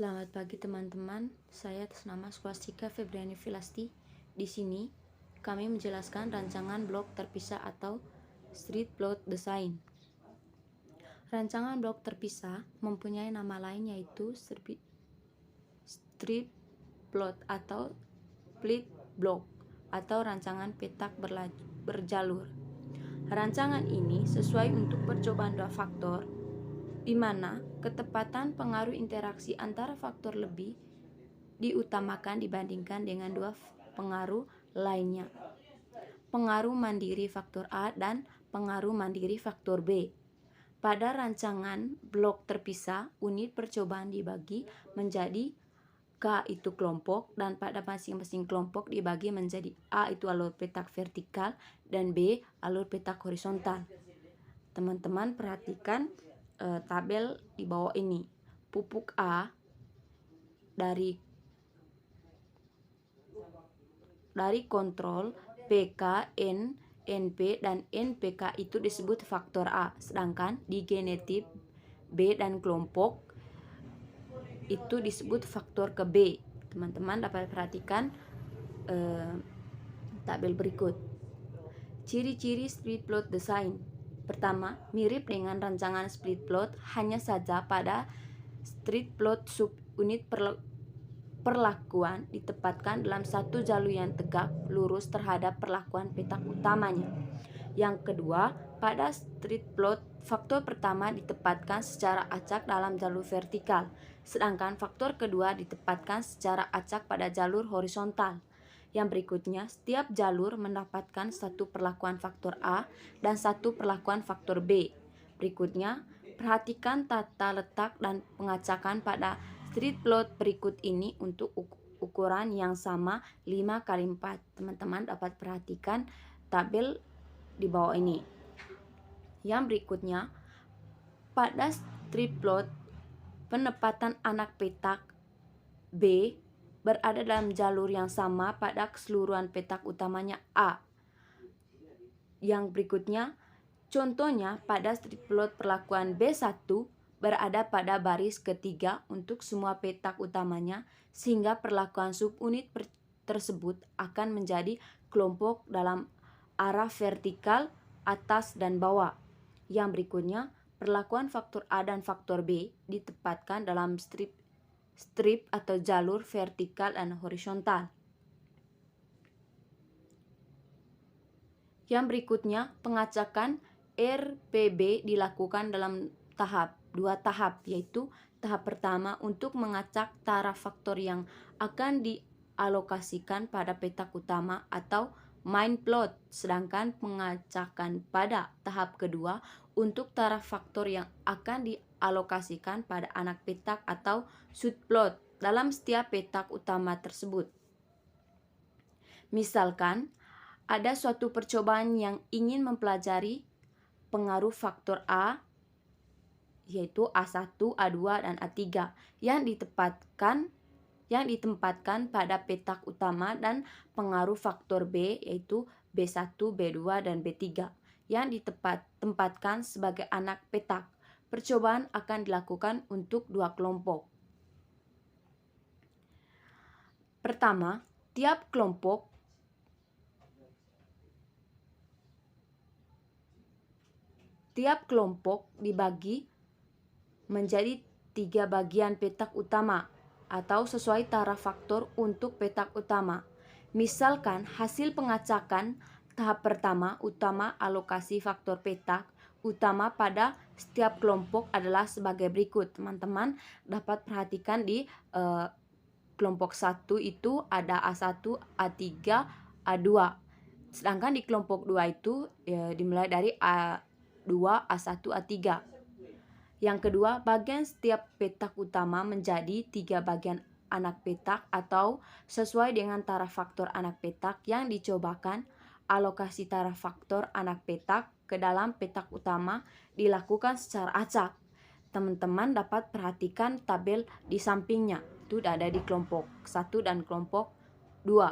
Selamat pagi teman-teman, saya atas nama Swastika Febriani Filasti. Di sini kami menjelaskan rancangan blok terpisah atau street plot design. Rancangan blok terpisah mempunyai nama lain yaitu street plot atau split block atau rancangan petak berjalur. Rancangan ini sesuai untuk percobaan dua faktor, di mana ketepatan pengaruh interaksi antara faktor lebih diutamakan dibandingkan dengan dua pengaruh lainnya, pengaruh mandiri faktor A dan pengaruh mandiri faktor B. Pada rancangan blok terpisah, unit percobaan dibagi menjadi K itu kelompok, dan pada masing-masing kelompok dibagi menjadi A itu alur petak vertikal dan B alur petak horizontal. Teman-teman perhatikan tabel di bawah ini. Pupuk A dari kontrol PK, N, NP, dan NPK itu disebut faktor A, sedangkan di genetik B dan kelompok itu disebut faktor ke B. Teman-teman dapat perhatikan tabel berikut. Ciri-ciri split plot design. Pertama, mirip dengan rancangan split plot, hanya saja pada street plot subunit perlakuan ditempatkan dalam satu jalur yang tegak lurus terhadap perlakuan petak utamanya. Yang kedua, pada street plot faktor pertama ditempatkan secara acak dalam jalur vertikal, sedangkan faktor kedua ditempatkan secara acak pada jalur horizontal. Yang berikutnya, setiap jalur mendapatkan satu perlakuan faktor A dan satu perlakuan faktor B. Berikutnya, perhatikan tata letak dan pengacakan pada street plot berikut ini untuk ukuran yang sama 5x4. Teman-teman dapat perhatikan tabel di bawah ini. Yang berikutnya, pada street plot penempatan anak petak B berada dalam jalur yang sama pada keseluruhan petak utamanya A. Yang berikutnya, contohnya pada street plot perlakuan B1 berada pada baris ketiga untuk semua petak utamanya, sehingga perlakuan subunit tersebut akan menjadi kelompok dalam arah vertikal atas dan bawah. Yang berikutnya, perlakuan faktor A dan faktor B ditempatkan dalam strip atau jalur vertikal dan horizontal. Yang berikutnya, pengacakan RPB dilakukan dalam dua tahap, yaitu tahap pertama untuk mengacak taraf faktor yang akan dialokasikan pada petak utama atau main plot, sedangkan pengacakan pada tahap kedua untuk taraf faktor yang akan dialokasikan pada anak petak atau subplot dalam setiap petak utama tersebut. Misalkan, ada suatu percobaan yang ingin mempelajari pengaruh faktor A, yaitu A1, A2, dan A3 yang ditempatkan pada petak utama, dan pengaruh faktor B yaitu B1, B2, dan B3 yang ditempatkan sebagai anak petak. Percobaan akan dilakukan untuk dua kelompok. Pertama, tiap kelompok dibagi menjadi 3 bagian petak utama atau sesuai taraf faktor untuk petak utama. Misalkan hasil pengacakan tahap pertama utama alokasi faktor petak utama pada setiap kelompok adalah sebagai berikut. Teman-teman dapat perhatikan di kelompok 1 itu ada A1, A3, A2. Sedangkan di kelompok 2 itu dimulai dari A2, A1, A3. Yang kedua, bagian setiap petak utama menjadi 3 bagian anak petak atau sesuai dengan taraf faktor anak petak yang dicobakan. Alokasi taraf faktor anak petak ke dalam petak utama dilakukan secara acak. Teman-teman dapat perhatikan tabel di sampingnya, itu ada di kelompok 1 dan kelompok 2.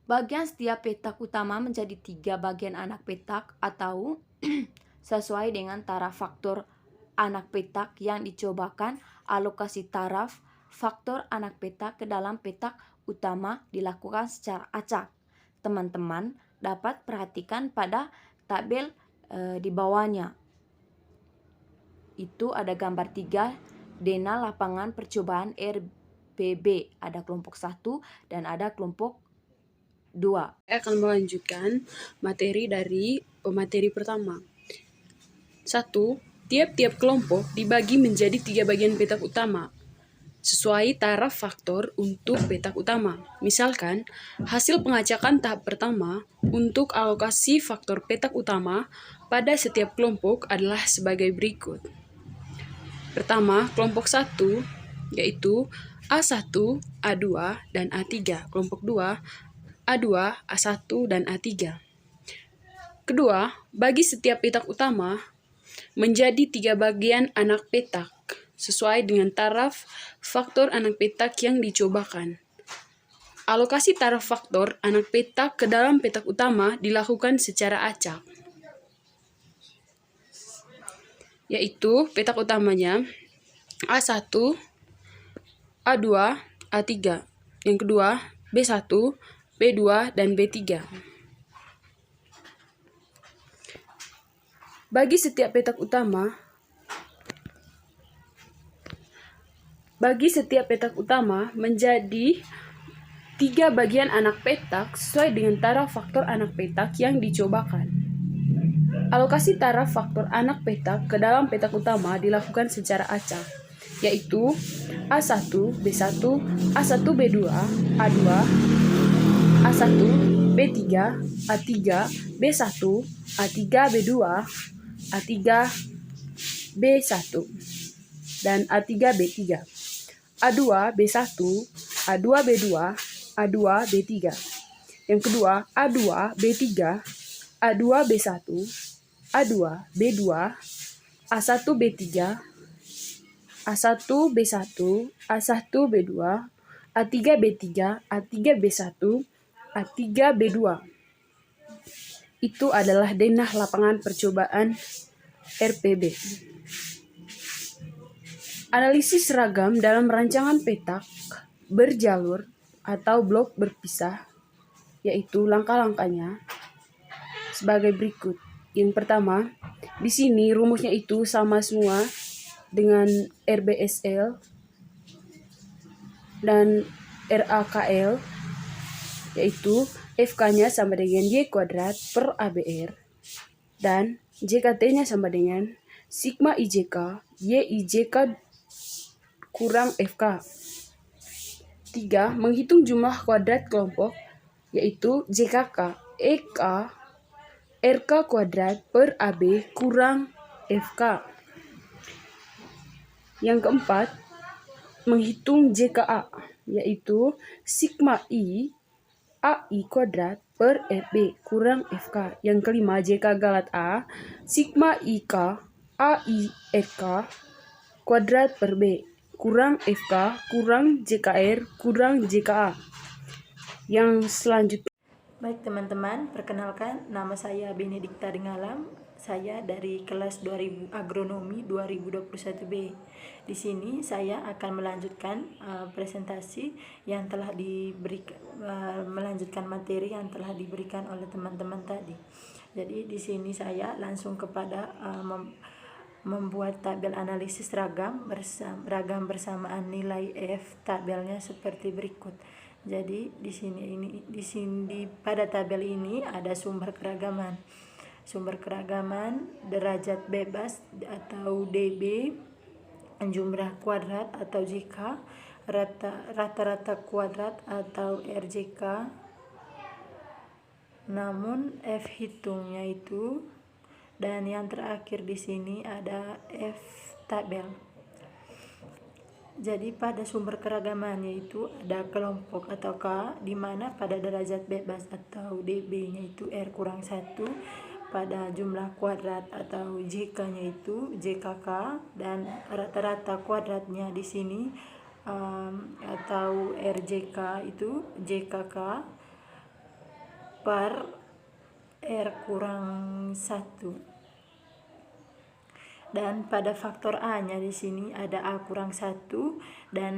Bagian setiap petak utama menjadi 3 bagian anak petak atau sesuai dengan taraf faktor anak petak yang dicobakan, alokasi taraf faktor anak petak ke dalam petak utama dilakukan secara acak. Teman-teman dapat perhatikan pada tabel di bawahnya. Itu ada gambar 3 denah lapangan percobaan RBB. Ada kelompok 1 dan ada kelompok 2. Saya akan melanjutkan materi dari pemateri pertama. 1. Tiap-tiap kelompok dibagi menjadi 3 bagian petak utama sesuai taraf faktor untuk petak utama. Misalkan, hasil pengacakan tahap pertama untuk alokasi faktor petak utama pada setiap kelompok adalah sebagai berikut. Pertama, kelompok 1 yaitu A1, A2, dan A3. Kelompok 2, A2, A1, dan A3. Kedua, bagi setiap petak utama menjadi 3 bagian anak petak sesuai dengan taraf faktor anak petak yang dicobakan. Alokasi taraf faktor anak petak ke dalam petak utama dilakukan secara acak, yaitu petak utamanya A1, A2, A3. Yang kedua, B1, B2, dan B3. Bagi setiap petak utama menjadi 3 bagian anak petak sesuai dengan taraf faktor anak petak yang dicobakan. Alokasi taraf faktor anak petak ke dalam petak utama dilakukan secara acak, yaitu A1, B1, A1, B2, A2, A1, B3, A3, B1, A3, B2, A3, B1, dan A3, B3. A2, B1, A2, B2, A2, B3. Yang kedua, A2, B3, A2, B1, A2, B2, A1, B3, A1, B1, A1, B2, A3, B3, A3, B1, A3, B2. Itu adalah denah lapangan percobaan RPB. Analisis seragam dalam rancangan petak berjalur atau blok berpisah, yaitu langkah-langkahnya sebagai berikut. Yang pertama, di sini rumusnya itu sama semua dengan RBSL dan RAKL, yaitu FK-nya sama dengan Y kuadrat per ABR dan JKT-nya sama dengan sigma IJK YIJK kurang FK. 3. Menghitung jumlah kuadrat kelompok, yaitu JKK EK RK kuadrat per AB kurang FK. Yang keempat, menghitung JKA, yaitu sigma I AI kuadrat per RB kurang FK. Yang kelima, JK galat A, sigma IK AI RK kuadrat per B kurang FK kurang JKR kurang JKA. Yang selanjutnya. Baik teman-teman, perkenalkan nama saya Benedikta Dengalam. Saya dari kelas 2000 Agronomi 2021B. Di sini saya akan melanjutkan presentasi yang telah diberikan, melanjutkan materi yang telah diberikan oleh teman-teman tadi. Jadi di sini saya langsung kepada membuat tabel analisis ragam bersamaan nilai F. Tabelnya seperti berikut. Jadi di sini pada tabel ini ada sumber keragaman. Sumber keragaman derajat bebas atau DB, jumlah kuadrat atau JK, rata-rata kuadrat atau RJK. Namun F hitungnya itu, dan yang terakhir di sini ada F tabel. Jadi pada sumber keragaman yaitu ada kelompok atau K, di mana pada derajat bebas atau DB-nya itu R kurang 1, pada jumlah kuadrat atau JK-nya itu JKK, dan rata-rata kuadratnya di sini atau RJK itu JKK per R kurang 1. Dan pada faktor A-nya di sini ada A kurang 1 dan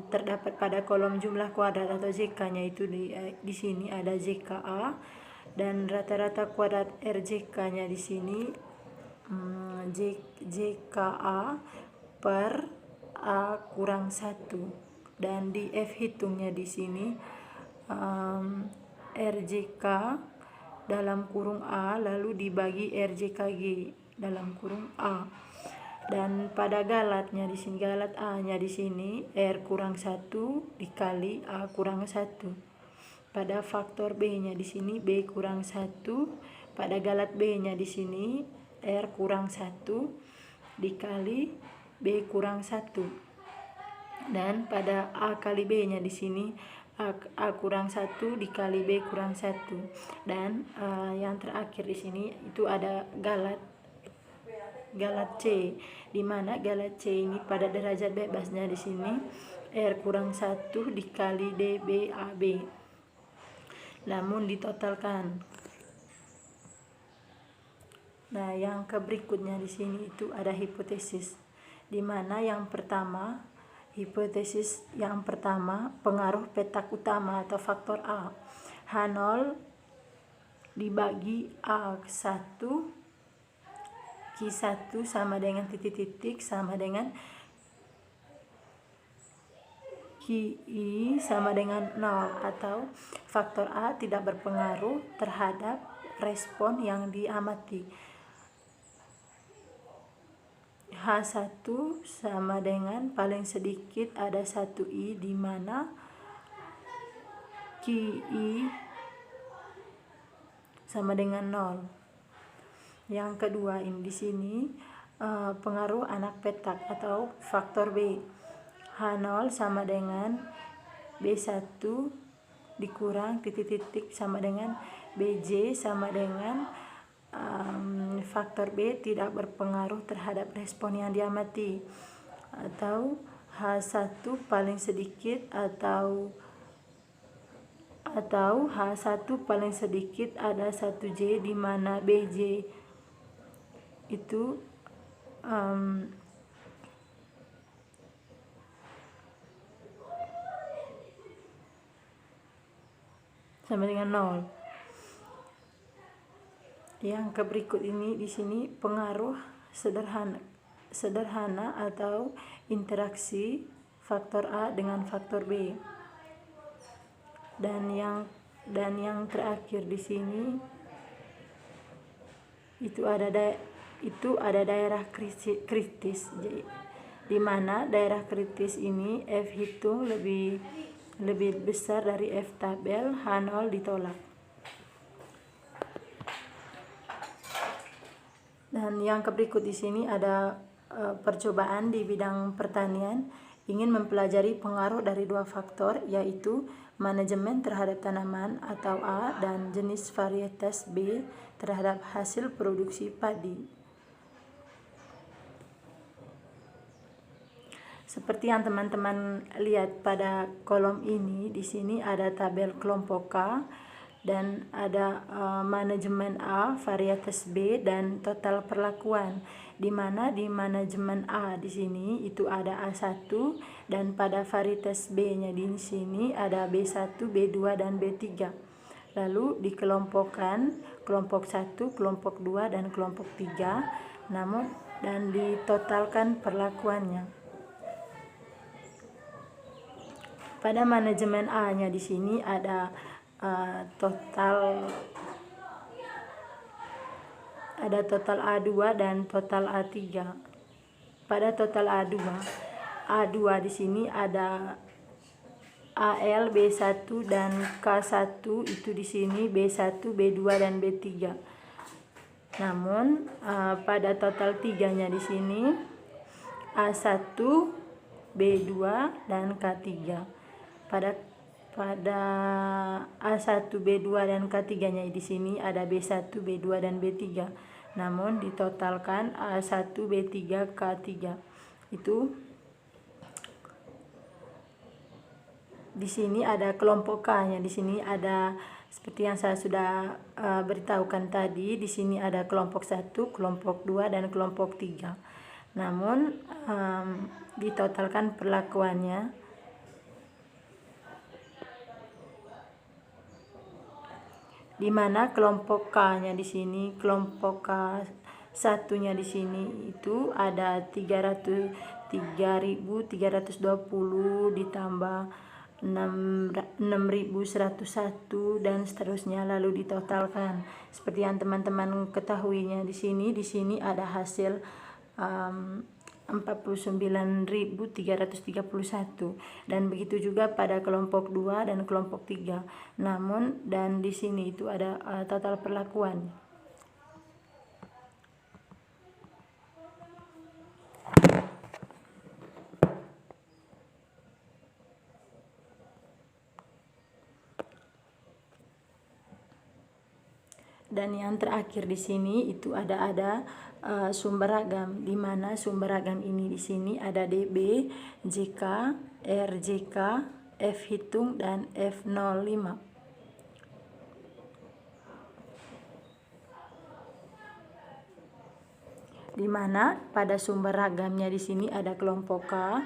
terdapat pada kolom jumlah kuadrat atau JK-nya itu di sini ada JKA dan rata-rata kuadrat RJK-nya di sini JKA per A kurang 1 dan di F hitungnya di sini RJK dalam kurung A lalu dibagi RJKG dalam kurung A. Dan pada galatnya di sini, galat A-nya di sini R kurang 1 dikali A kurang 1. Pada faktor B-nya di sini B kurang 1. Pada galat B-nya di sini R kurang 1 dikali B kurang 1. Dan pada A kali B-nya di sini A kurang 1 dikali B kurang 1. Dan yang terakhir di sini itu ada galat C, di mana galat C ini pada derajat bebasnya di sini R kurang 1 dikali dBAB. Namun ditotalkan. Nah, yang berikutnya di sini itu ada hipotesis, di mana yang pertama hipotesis yang pertama pengaruh petak utama atau faktor A H0 dibagi A1 Q1 sama dengan titik-titik sama dengan QI sama dengan 0 atau faktor A tidak berpengaruh terhadap respon yang diamati. H1 sama dengan paling sedikit ada 1I di mana QI sama dengan 0. Yang kedua ini di sini pengaruh anak petak atau faktor B. H0 sama dengan B1 dikurang titik-titik sama dengan BJ sama dengan faktor B tidak berpengaruh terhadap respon yang diamati, atau H1 paling sedikit atau H1 paling sedikit ada 1J di mana BJ itu sama dengan 0. Yang berikut ini di sini pengaruh sederhana atau interaksi faktor A dengan faktor B. Dan yang terakhir di sini itu ada daerah kritis, di mana daerah kritis ini F hitung lebih besar dari F tabel, H0 ditolak. Dan yang berikut di sini ada percobaan di bidang pertanian ingin mempelajari pengaruh dari dua faktor, yaitu manajemen terhadap tanaman atau A dan jenis varietas B terhadap hasil produksi padi. Seperti yang teman-teman lihat pada kolom ini, di sini ada tabel kelompok K dan ada manajemen A, varietas B dan total perlakuan. Di mana di manajemen A di sini itu ada A1 dan pada varietas B-nya di sini ada B1, B2 dan B3. Lalu dikelompokkan kelompok 1, kelompok 2 dan kelompok 3, dan ditotalkan perlakuannya. Pada manajemen A-nya di sini ada total A2 dan total A3. Pada total A2 di sini ada AL, B1 dan K1 itu di sini B1, B2 dan B3. Namun pada total 3-nya di sini A1, B2 dan K3. Pada A1, B2 dan K3-nya di sini ada B1, B2 dan B3. Namun ditotalkan A1, B3, K3. Itu di sini ada kelompok K-nya. Di sini ada seperti yang saya sudah beritahukan tadi, di sini ada kelompok 1, kelompok 2 dan kelompok 3. Namun ditotalkan perlakuannya di mana kelompok K-nya di sini, kelompok K satunya di sini itu ada 3.320 ditambah 6.101 dan seterusnya, lalu ditotalkan. Seperti yang teman-teman ketahuinya di sini ada hasil 49.331 dan begitu juga pada kelompok 2 dan kelompok 3. Namun dan di sini itu ada total perlakuan. Dan yang terakhir di sini itu ada sumber ragam, di mana sumber ragam ini di sini ada DB, JK, RJK, F hitung dan F05. Di mana pada sumber ragamnya di sini ada kelompok K,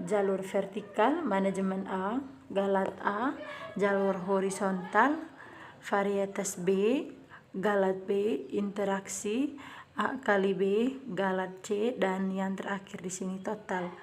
jalur vertikal, manajemen A, galat A, jalur horizontal, varietas B, galat B, interaksi A kali B, galat C, dan yang terakhir di sini total.